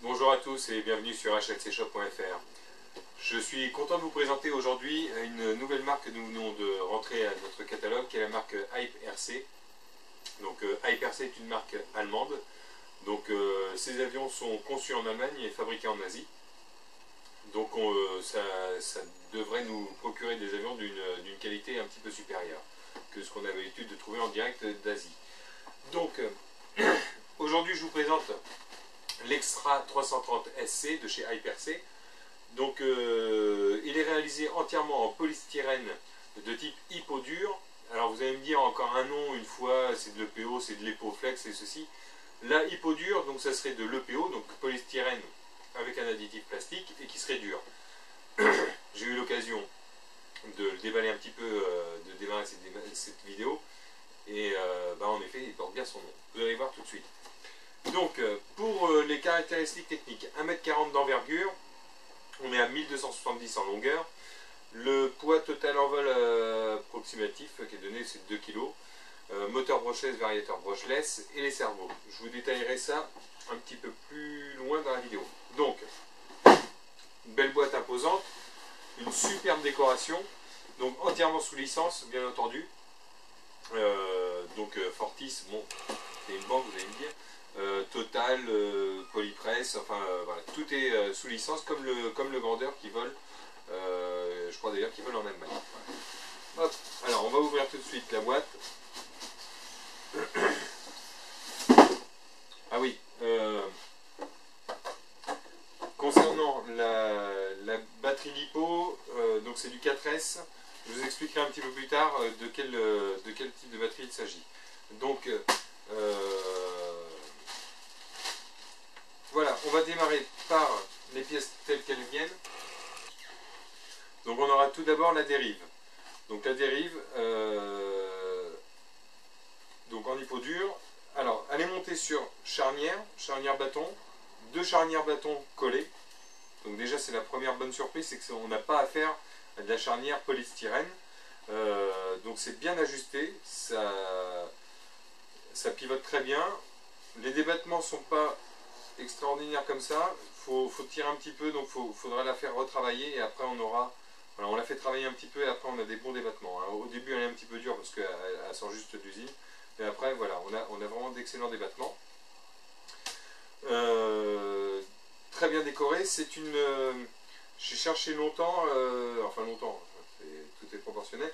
Bonjour à tous et bienvenue sur hlcshop.fr. Je suis content de vous présenter aujourd'hui une nouvelle marque que nous venons de rentrer à notre catalogue, qui est la marque Hype RC. Donc Hype RC est une marque allemande. Donc ces avions sont conçus en Allemagne et fabriqués en Asie. Donc ça devrait nous procurer des avions d'une qualité un petit peu supérieure que ce qu'on a l'habitude de trouver en direct d'Asie. Donc aujourd'hui je vous présente l'Extra 330 SC de chez Hype RC. Donc il est réalisé entièrement en polystyrène de type hypodure. Alors vous allez me dire encore un nom une fois, c'est de l'EPO, c'est de l'EPOFlex, c'est ceci. La hypodure, donc ça serait de l'EPO, donc polystyrène avec un additif plastique et qui serait dur. J'ai eu l'occasion de le déballer un petit peu, de démarrer cette vidéo et en effet il porte bien son nom. Vous allez voir tout de suite. Donc pour les caractéristiques techniques, 1m40 d'envergure, on est à 1270 en longueur. Le poids total en vol approximatif qui est donné, c'est 2 kg. Moteur brushless, variateur brushless et les servos. Je vous détaillerai ça un petit peu plus loin dans la vidéo. Donc, une belle boîte imposante, une superbe décoration, donc entièrement sous licence, bien entendu. Fortis, bon, c'est une banque, vous allez me dire. Total, Polypress, enfin voilà, tout est sous licence comme le vendeur qui vole, je crois d'ailleurs qu'il vole en Allemagne. Voilà. Hop. Alors on va ouvrir tout de suite la boîte. Ah oui, concernant la batterie LiPo, donc c'est du 4S, je vous expliquerai un petit peu plus tard de quel type de batterie il s'agit. Donc voilà, on va démarrer par les pièces telles qu'elles viennent. Donc on aura tout d'abord la dérive. Donc la dérive, donc en hypodure. Alors, elle est montée sur charnière bâton, 2 charnières bâton collées. Donc déjà c'est la première bonne surprise, c'est qu'on n'a pas à faire à de la charnière polystyrène. Donc c'est bien ajusté, ça pivote très bien. Les débattements ne sont pas extraordinaire comme ça, faut tirer un petit peu, donc faudra la faire retravailler et après on aura, voilà, on la fait travailler un petit peu et après on a des bons débattements. Hein. Au début elle est un petit peu dure parce qu'elle sort juste d'usine, mais après voilà, on a vraiment d'excellents débattements. Très bien décoré, c'est une, j'ai cherché longtemps, enfin longtemps, tout est proportionnel,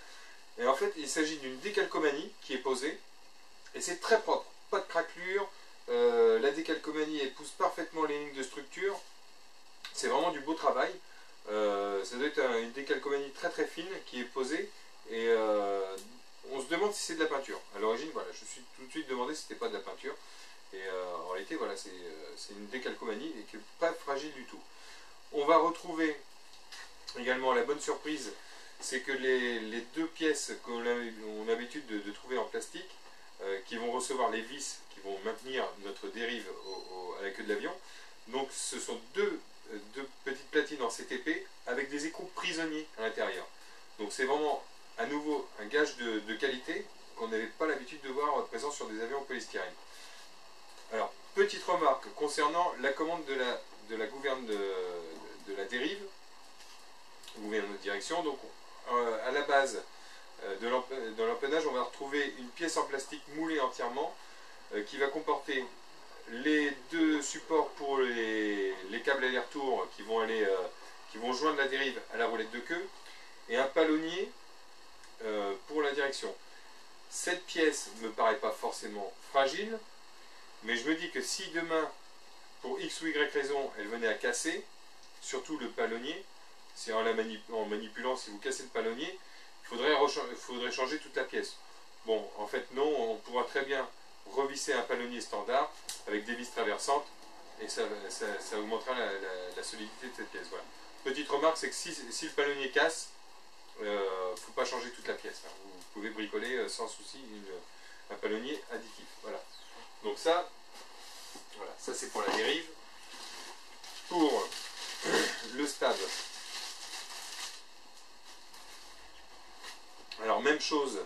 et en fait il s'agit d'une décalcomanie qui est posée et c'est très propre, pas de craquelure. La décalcomanie épouse parfaitement les lignes de structure, c'est vraiment du beau travail. Ça doit être une décalcomanie très très fine qui est posée et on se demande si c'est de la peinture. À l'origine, voilà, je me suis tout de suite demandé si c'était pas de la peinture et en réalité voilà, c'est une décalcomanie et qui n'est pas fragile du tout. On va retrouver également la bonne surprise, c'est que les deux pièces qu'on a l'habitude de trouver en plastique, qui vont recevoir les vis qui vont maintenir notre dérive à la queue de l'avion. Donc ce sont deux petites platines en CTP avec des écrous prisonniers à l'intérieur. Donc c'est vraiment à nouveau un gage de qualité qu'on n'avait pas l'habitude de voir présent sur des avions en polystyrène. Alors, petite remarque concernant la commande de la gouverne de la dérive, gouverne de direction. Donc à la base dans l'empennage, on va retrouver une pièce en plastique moulée entièrement qui va comporter les deux supports pour les câbles aller-retour qui vont joindre la dérive à la roulette de queue et un palonnier pour la direction. Cette pièce ne me paraît pas forcément fragile, mais je me dis que si demain, pour X ou Y raison, elle venait à casser, surtout le palonnier, c'est en manipulant, si vous cassez le palonnier, il faudrait changer toute la pièce. Bon, en fait non, on pourra très bien revisser un palonnier standard avec des vis traversantes et ça augmentera la solidité de cette pièce. Voilà. Petite remarque, c'est que si le palonnier casse, il ne faut pas changer toute la pièce. Vous pouvez bricoler sans souci un palonnier additif. Voilà. Donc ça, voilà, ça c'est pour la dérive. Pour le stade. Alors même chose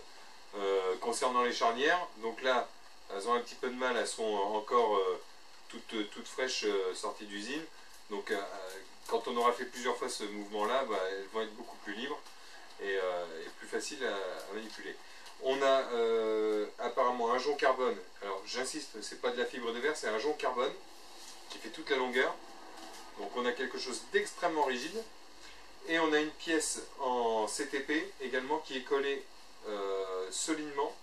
concernant les charnières, donc là elles ont un petit peu de mal, elles sont encore toutes fraîches sorties d'usine. Donc quand on aura fait plusieurs fois ce mouvement-là, bah, elles vont être beaucoup plus libres et plus faciles à manipuler. On a apparemment un jonc carbone. Alors j'insiste, c'est pas de la fibre de verre, c'est un jonc carbone qui fait toute la longueur. Donc on a quelque chose d'extrêmement rigide. Et on a une pièce en CTP également qui est collée solidement,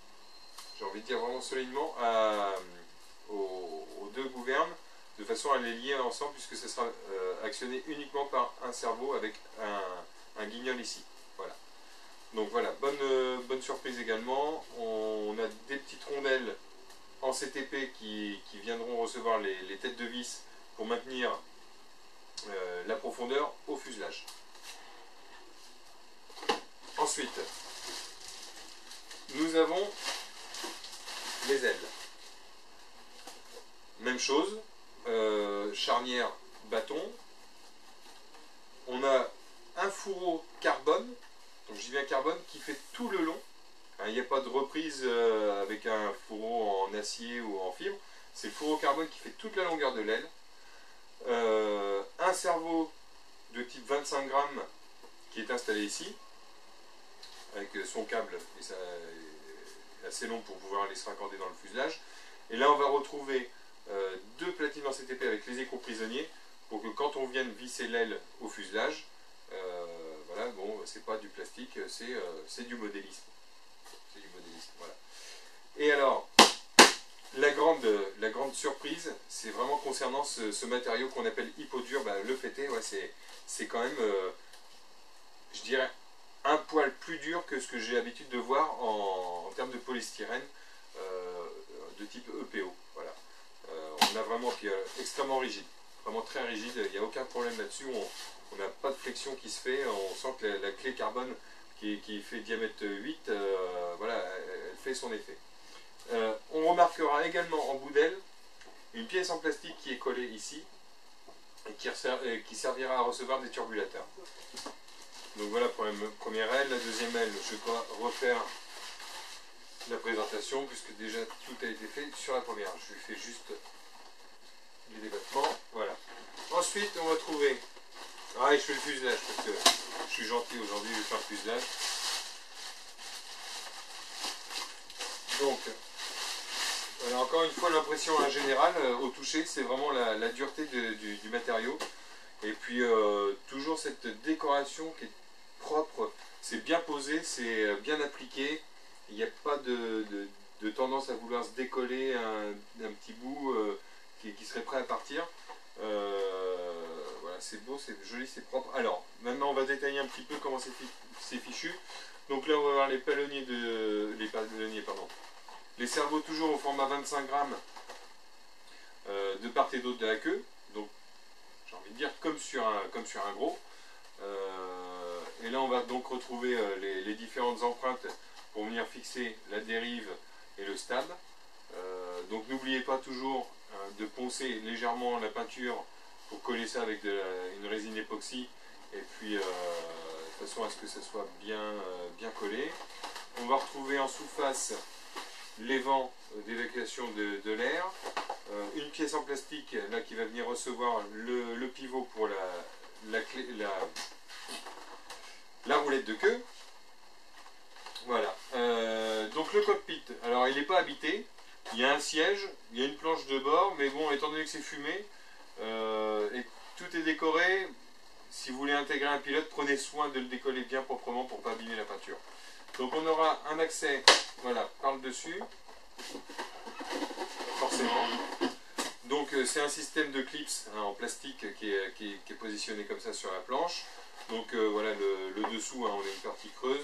j'ai envie de dire vraiment solidement, aux deux gouvernes, de façon à les lier ensemble, puisque ce sera actionné uniquement par un servot avec un guignol ici. Voilà. Donc voilà, bonne surprise également. On a des petites rondelles en CTP qui viendront recevoir les têtes de vis pour maintenir la profondeur au fuselage. Ensuite, nous avons les ailes. Même chose, charnière, bâton. On a un fourreau carbone, donc je dis bien carbone, qui fait tout le long. Il n'y a pas de reprise avec un fourreau en acier ou en fibre. C'est le fourreau carbone qui fait toute la longueur de l'aile. Un cerveau de type 25 grammes qui est installé ici, avec son câble et ça est assez long pour pouvoir aller se raccorder dans le fuselage. Et là on va retrouver deux platines en CTP avec les écrous prisonniers pour que quand on vienne visser l'aile au fuselage, voilà, bon, c'est pas du plastique, c'est du modélisme. C'est du modélisme, voilà. Et alors, la grande surprise, c'est vraiment concernant ce matériau qu'on appelle hypodur, bah, le fêté, ouais, c'est quand même, je dirais, un poil plus dur que ce que j'ai l'habitude de voir en termes de polystyrène de type EPO. Voilà. On a vraiment qui est extrêmement rigide, vraiment très rigide, il n'y a aucun problème là-dessus, on n'a pas de flexion qui se fait, on sent que la clé carbone qui fait diamètre 8, voilà, elle fait son effet. On remarquera également en bout d'aile une pièce en plastique qui est collée ici et qui servira à recevoir des turbulateurs. Donc voilà pour la première aile. La deuxième aile, je dois refaire la présentation puisque déjà tout a été fait sur la première. Je lui fais juste les débattements. Voilà. Ensuite, on va trouver... Ah, et je fais le fuselage parce que je suis gentil aujourd'hui, je vais faire le fuselage. Donc, encore une fois, l'impression en général, au toucher, c'est vraiment la dureté du matériau. Et puis, toujours cette décoration qui est propre, c'est bien posé, c'est bien appliqué. Il n'y a pas de tendance à vouloir se décoller d'un petit bout qui serait prêt à partir. Voilà, c'est beau, c'est joli, c'est propre. Alors, maintenant, on va détailler un petit peu comment c'est fichu. Donc là, on va voir les palonniers les cerveaux toujours au format 25 grammes de part et d'autre de la queue. Donc, j'ai envie de dire comme sur un gros. Et là, on va donc retrouver les différentes empreintes pour venir fixer la dérive et le stab. Donc, n'oubliez pas toujours de poncer légèrement la peinture pour coller ça avec une résine époxy. Et puis, de façon à ce que ça soit bien collé. On va retrouver en sous-face les vents d'évacuation de l'air, une pièce en plastique là qui va venir recevoir le pivot pour la roulette de queue. Voilà. Donc le cockpit, alors il n'est pas habité, il y a un siège, il y a une planche de bord, mais bon, étant donné que c'est fumé et tout est décoré, si vous voulez intégrer un pilote, prenez soin de le décoller bien proprement pour ne pas abîmer la peinture. Donc on aura un accès, voilà, par le dessus, forcément. Donc c'est un système de clips en plastique qui est positionné comme ça sur la planche. Donc voilà, le dessous, on a une partie creuse.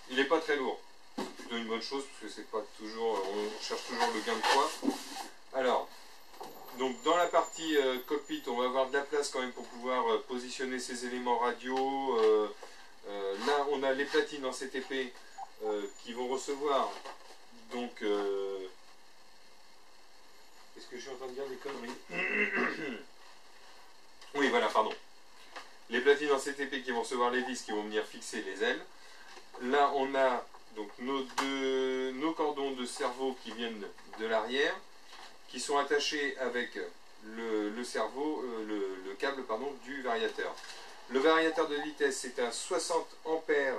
Il n'est pas très lourd, c'est plutôt une bonne chose parce que c'est pas toujours, on cherche toujours le gain de poids. Alors, donc dans la partie cockpit, on va avoir de la place quand même pour pouvoir positionner ces éléments radio. Là, on a les platines en CTP qui vont recevoir. Donc, est-ce que je suis en train de dire des conneries? Oui, voilà, pardon. Les platines en CTP qui vont recevoir les vis qui vont venir fixer les ailes. Là, on a donc nos cordons de cerveau qui viennent de l'arrière, qui sont attachés avec le câble pardon, du variateur. Le variateur de vitesse c'est un 60 ampères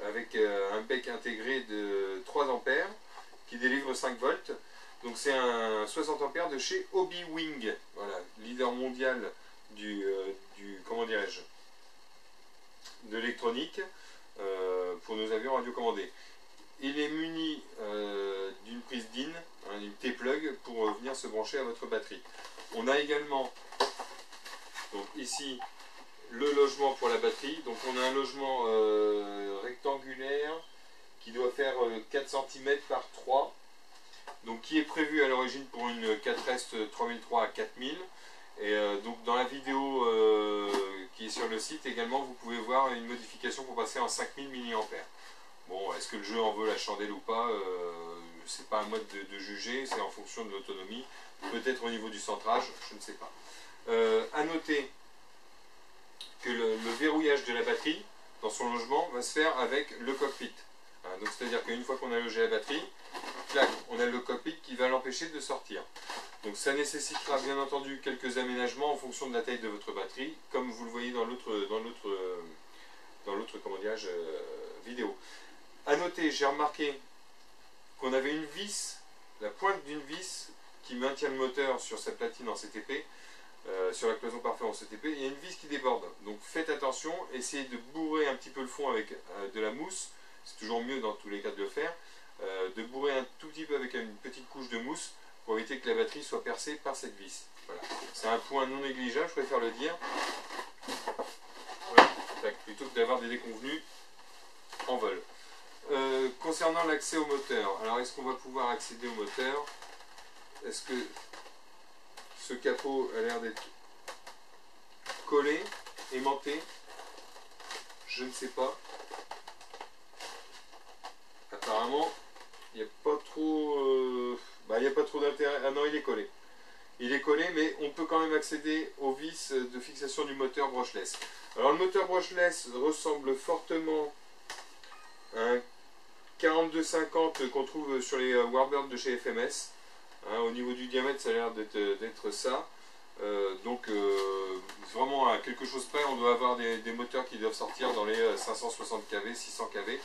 avec un bec intégré de 3 ampères qui délivre 5 volts. Donc c'est un 60 ampères de chez Hobby-Wing, voilà, leader mondial comment dirais-je, de l'électronique pour nos avions radiocommandés. Il est muni d'une prise DIN, hein, une T-plug pour venir se brancher à votre batterie. On a également donc ici le logement pour la batterie. Donc on a un logement rectangulaire qui doit faire 4 cm par 3, donc qui est prévu à l'origine pour une 4S 3003 à 4000. Et donc dans la vidéo qui est sur le site également, vous pouvez voir une modification pour passer en 5000 mAh. Bon, est-ce que le jeu en veut la chandelle ou pas, c'est pas à moi de juger, c'est en fonction de l'autonomie, peut-être au niveau du centrage, je ne sais pas. À noter que le verrouillage de la batterie dans son logement va se faire avec le cockpit. Hein, donc c'est-à-dire qu'une fois qu'on a logé la batterie, clac, on a le cockpit qui va l'empêcher de sortir. Donc ça nécessitera bien entendu quelques aménagements en fonction de la taille de votre batterie, comme vous le voyez dans l'autre comment dirais-je, vidéo. A noter, j'ai remarqué qu'on avait une vis, la pointe d'une vis qui maintient le moteur sur sa platine en CTP, sur la cloison parfaite en CTP, il y a une vis qui déborde. Donc faites attention, essayez de bourrer un petit peu le fond avec de la mousse, c'est toujours mieux dans tous les cas de le faire, de bourrer un tout petit peu avec une petite couche de mousse pour éviter que la batterie soit percée par cette vis. Voilà. C'est un point non négligeable, je préfère le dire, voilà. Plutôt que d'avoir des déconvenus en vol. Concernant l'accès au moteur, alors est-ce qu'on va pouvoir accéder au moteur? Est-ce que ce capot a l'air d'être collé, aimanté? Je ne sais pas. Apparemment, il n'y a pas trop, il n'y a pas trop d'intérêt. Ah non, il est collé. Il est collé, mais on peut quand même accéder aux vis de fixation du moteur brushless. Alors le moteur brushless ressemble fortement à un 4250 qu'on trouve sur les Warbird de chez FMS. Hein, au niveau du diamètre, ça a l'air d'être ça. Donc vraiment à quelque chose près, on doit avoir des moteurs qui doivent sortir dans les 560 kV, 600 kV.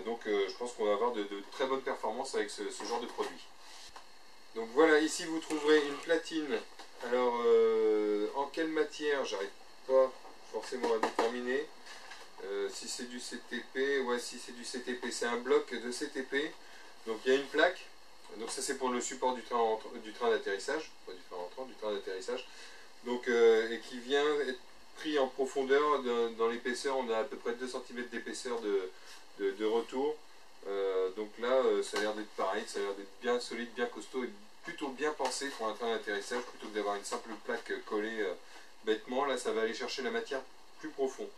Donc je pense qu'on va avoir de très bonnes performances avec ce genre de produit. Donc voilà, ici vous trouverez une platine. Alors en quelle matière, j'arrive pas forcément à déterminer. Si c'est du CTP, ouais, si c'est du CTP, c'est un bloc de CTP. Donc il y a une plaque. Donc ça c'est pour le support du train d'atterrissage, pas du train entrant, du train d'atterrissage. Donc et qui vient être pris en profondeur dans l'épaisseur. On a à peu près 2 cm d'épaisseur de retour. Donc là ça a l'air d'être pareil, ça a l'air d'être bien solide, bien costaud et plutôt bien pensé pour un train d'atterrissage plutôt que d'avoir une simple plaque collée bêtement. Là ça va aller chercher la matière plus profond.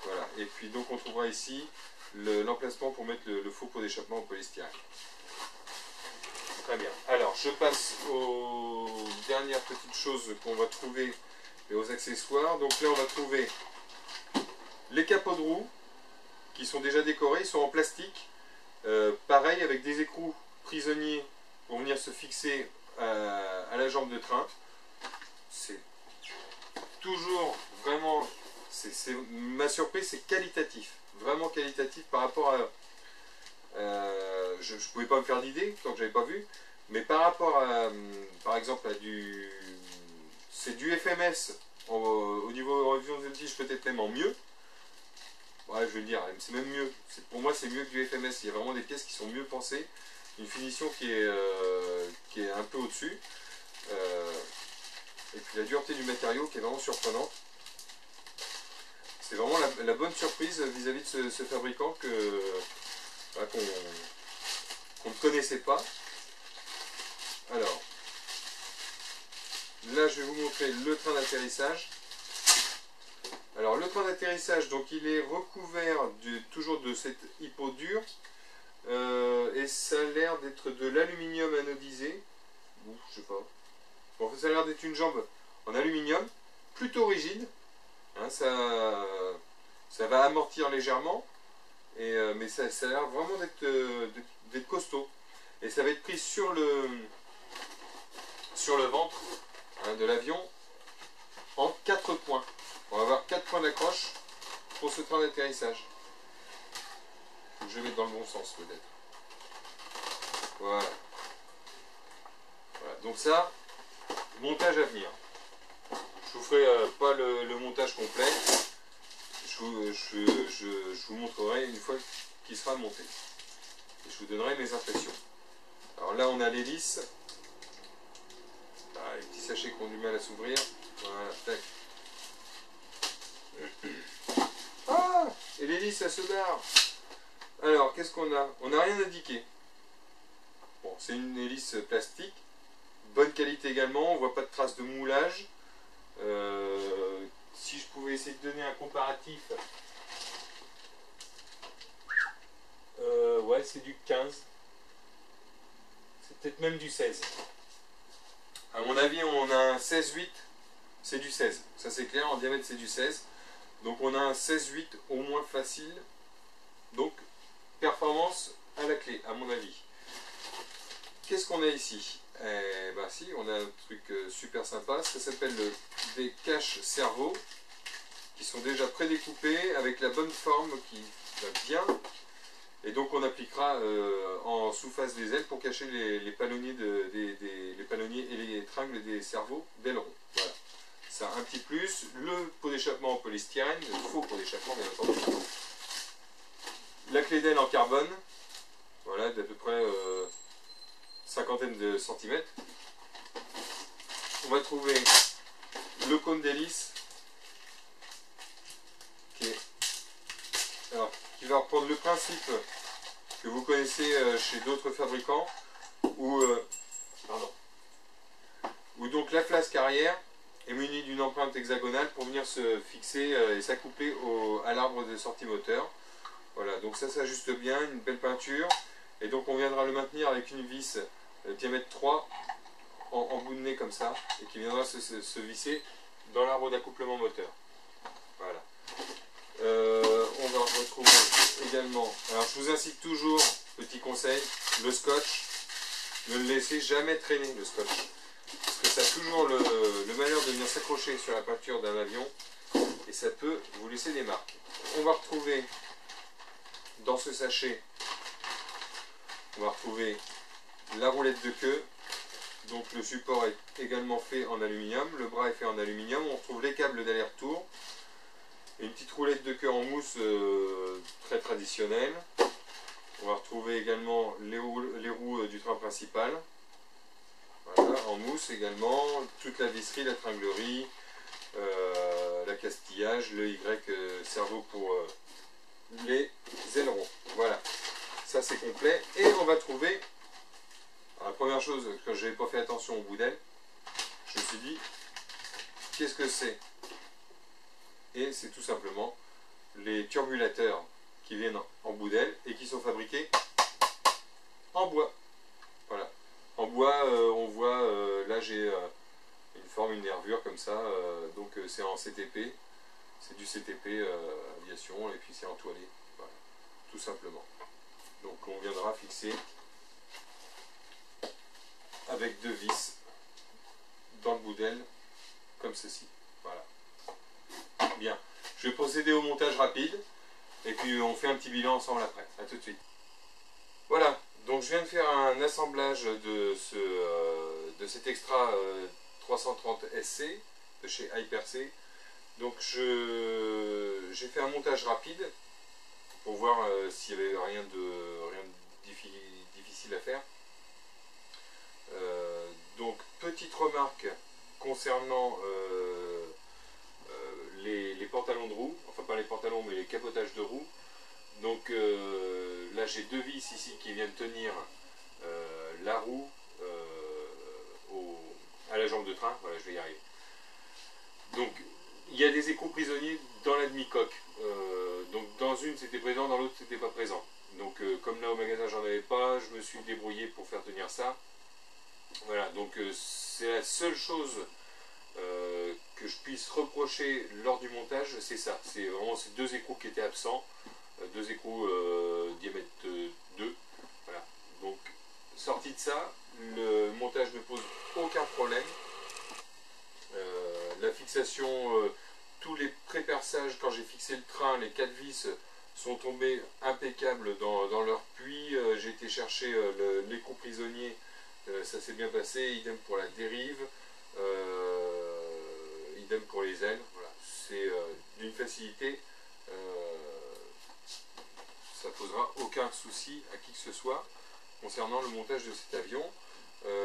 Voilà. Et puis donc on trouvera ici l'emplacement pour mettre le faux pot d'échappement au polystyrène. Très bien. Alors je passe aux dernières petites choses qu'on va trouver et aux accessoires. Donc là on va trouver les capots de roue qui sont déjà décorés, ils sont en plastique. Pareil avec des écrous prisonniers pour venir se fixer à la jambe de train. C'est toujours vraiment, ma surprise, c'est qualitatif, vraiment qualitatif par rapport à... je ne pouvais pas me faire d'idée tant que je n'avais pas vu, mais par rapport à, par exemple, à c'est du FMS au niveau révision des voltiges, peut-être même en mieux. Ouais, je veux dire, c'est même mieux. Pour moi, c'est mieux que du FMS. Il y a vraiment des pièces qui sont mieux pensées, une finition qui est un peu au-dessus, et puis la dureté du matériau qui est vraiment surprenante. C'est vraiment la bonne surprise vis-à-vis de ce fabricant qu'on ne connaissait pas. Alors, là je vais vous montrer le train d'atterrissage. Alors le train d'atterrissage, donc il est recouvert toujours de cette hypo dure, et ça a l'air d'être de l'aluminium anodisé. Ou je sais pas. Bon, en fait, ça a l'air d'être une jambe en aluminium, plutôt rigide. Hein, ça va amortir légèrement, mais ça a l'air vraiment d'être costaud. Et ça va être pris sur sur le ventre hein, de l'avion en 4 points. On va avoir 4 points d'accroche pour ce train d'atterrissage. Je vais dans le bon sens peut-être. Voilà. Voilà. Donc ça, montage à venir. Je vous ferai pas le montage complet. Je vous montrerai une fois qu'il sera monté. Et je vous donnerai mes impressions. Alors là, on a l'hélice. Ah, les petits sachets qui ont du mal à s'ouvrir. Voilà, tac. Ah, et l'hélice, elle se barre. Alors, qu'est-ce qu'on a? On n'a rien indiqué. Bon, c'est une hélice plastique. Bonne qualité également. On voit pas de traces de moulage. Si je pouvais essayer de donner un comparatif, ouais, c'est du 15. C'est peut-être même du 16. À mon avis, on a un 16-8, c'est du 16. Ça c'est clair, en diamètre c'est du 16. Donc on a un 16-8 au moins facile. Donc, performance à la clé, à mon avis. Qu'est-ce qu'on a ici? Eh ben si, on a un truc super sympa. Ça s'appelle des caches cerveau, qui sont déjà prédécoupés avec la bonne forme qui va bien. Et donc on appliquera en sous-face des ailes pour cacher les palonniers, les palonniers et les tringles des cerveaux d'aileron. Voilà. Ça un petit plus. Le pot d'échappement en polystyrène, le faux pot d'échappement bien entendu. La clé d'aile en carbone, voilà, d'à peu près cinquantaine de centimètres. On va trouver le cône d'hélice qui va reprendre le principe que vous connaissez chez d'autres fabricants, où donc la flasque arrière est munie d'une empreinte hexagonale pour venir se fixer et s'accoupler à l'arbre de sortie moteur. Voilà, donc ça s'ajuste bien, une belle peinture, et donc on viendra le maintenir avec une vis diamètre 3 en bout de nez comme ça, et qui viendra se visser dans l'arbre d'accouplement moteur. Voilà. On va retrouver également, alors je vous incite toujours, petit conseil, le scotch, ne le laissez jamais traîner le scotch, parce que ça a toujours le malheur de venir s'accrocher sur la peinture d'un avion, et ça peut vous laisser des marques. On va retrouver dans ce sachet, on va retrouver la roulette de queue, donc le support est également fait en aluminium, le bras est fait en aluminium, on retrouve les câbles d'aller-retour, et une petite roulette de queue en mousse très traditionnelle. On va retrouver également les roues du train principal, voilà, en mousse également, toute la visserie, la tringlerie, la castillage, le Y cerveau pour les ailerons. Voilà, ça c'est complet. Et on va trouver, alors, la première chose, quand je n'avais pas fait attention au bout d'aile, je me suis dit, qu'est-ce que c'est? Et c'est tout simplement les turbulateurs qui viennent en bout d'aile et qui sont fabriqués en bois. Voilà. En bois, on voit, là j'ai une forme, une nervure comme ça, donc c'est en CTP, c'est du CTP aviation, et puis c'est entoilé, voilà, tout simplement. Donc on viendra fixer avec 2 vis dans le bout d'aile, comme ceci. Voilà. Bien, je vais procéder au montage rapide, et puis on fait un petit bilan ensemble après. A tout de suite. Voilà, donc je viens de faire un assemblage de cet extra 330 SC de chez Hyper-C. Donc j'ai fait un montage rapide pour voir s'il n'y avait rien de difficile à faire. Donc petite remarque concernant les pantalons de roue, enfin pas les pantalons mais les capotages de roue. Donc là j'ai 2 vis ici qui viennent tenir la roue à la jambe de train, voilà, je vais y arriver. Donc il y a des écrous prisonniers dans la demi-coque, donc dans une c'était présent, dans l'autre c'était pas présent. Donc comme là au magasin j'en avais pas, je me suis débrouillé pour faire tenir ça. Voilà, donc c'est la seule chose que je puisse reprocher lors du montage, c'est ça. C'est vraiment ces 2 écrous qui étaient absents, 2 écrous diamètre 2. Voilà. Donc sorti de ça, le montage ne pose aucun problème. La fixation, tous les pré-perçages, quand j'ai fixé le train, les 4 vis sont tombés impeccables dans leur puits. J'ai été chercher l'écrou prisonnier, ça s'est bien passé, idem pour la dérive, idem pour les ailes. Voilà. C'est d'une facilité, ça posera aucun souci à qui que ce soit concernant le montage de cet avion.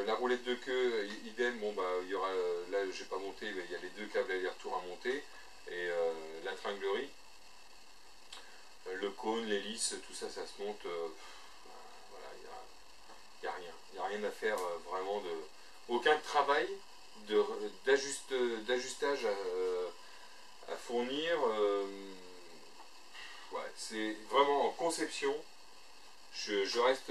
La roulette de queue, idem, bon bah il y aura, là j'ai pas monté, mais il y a les 2 câbles aller-retour à monter, et la tringlerie, le cône, l'hélice, tout ça, ça se monte, voilà, il n'y a rien à faire, vraiment, aucun travail d'ajustage à fournir, ouais, c'est vraiment en conception, je reste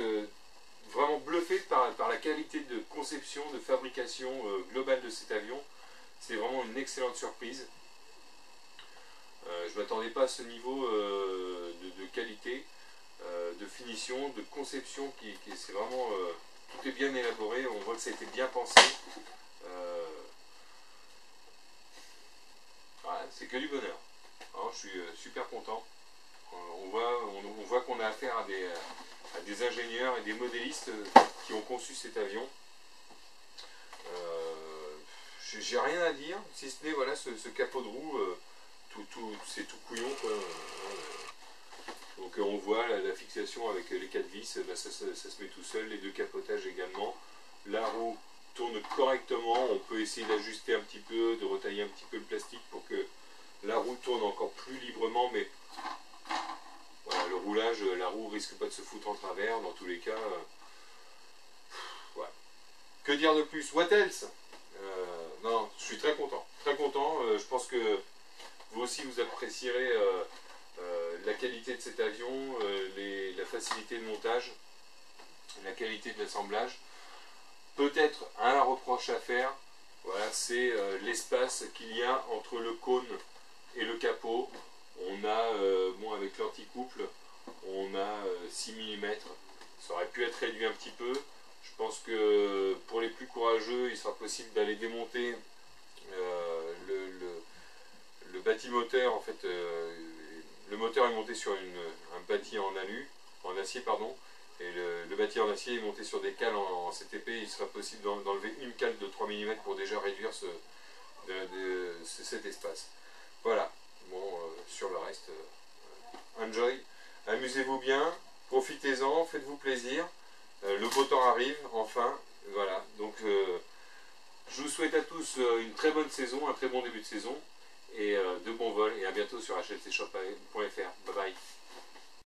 vraiment bluffé par la qualité de conception, de fabrication globale de cet avion. C'est vraiment une excellente surprise. Je ne m'attendais pas à ce niveau de qualité, de finition, de conception, c'est vraiment, tout est bien élaboré, on voit que ça a été bien pensé. Voilà, c'est que du bonheur. Alors, je suis super content. On voit qu'on a affaire à des ingénieurs et des modélistes qui ont conçu cet avion. J'ai rien à dire, si ce n'est voilà, ce capot de roue, c'est tout couillon, quoi. Donc on voit la fixation avec les 4 vis, bah, ça se met tout seul, les 2 capotages également. La roue tourne correctement, on peut essayer d'ajuster un petit peu, de retailler un petit peu le plastique pour que la roue tourne encore plus librement, mais voilà, le roulage, la roue risque pas de se foutre en travers, dans tous les cas. Voilà. Que dire de plus? What else? Non, je suis très content. Très content. Je pense que vous aussi vous apprécierez la qualité de cet avion, la facilité de montage, la qualité de l'assemblage. Peut-être un reproche à faire, voilà, c'est l'espace qu'il y a entre le cône et le capot. On a, bon, avec l'anticouple, on a 6 mm. Ça aurait pu être réduit un petit peu. Je pense que pour les plus courageux, il sera possible d'aller démonter le bâtimoteur. En fait, le moteur est monté sur un bâti en acier, pardon, et le bâti en acier est monté sur des cales en CTP. Il sera possible d'enlever une cale de 3 mm pour déjà réduire cet espace. Voilà. Bon, sur le reste, enjoy, amusez-vous bien, profitez-en, faites-vous plaisir. Le beau temps arrive, enfin, voilà. Donc, je vous souhaite à tous une très bonne saison, un très bon début de saison, et de bons vols, et à bientôt sur hlcshop.fr. Bye bye.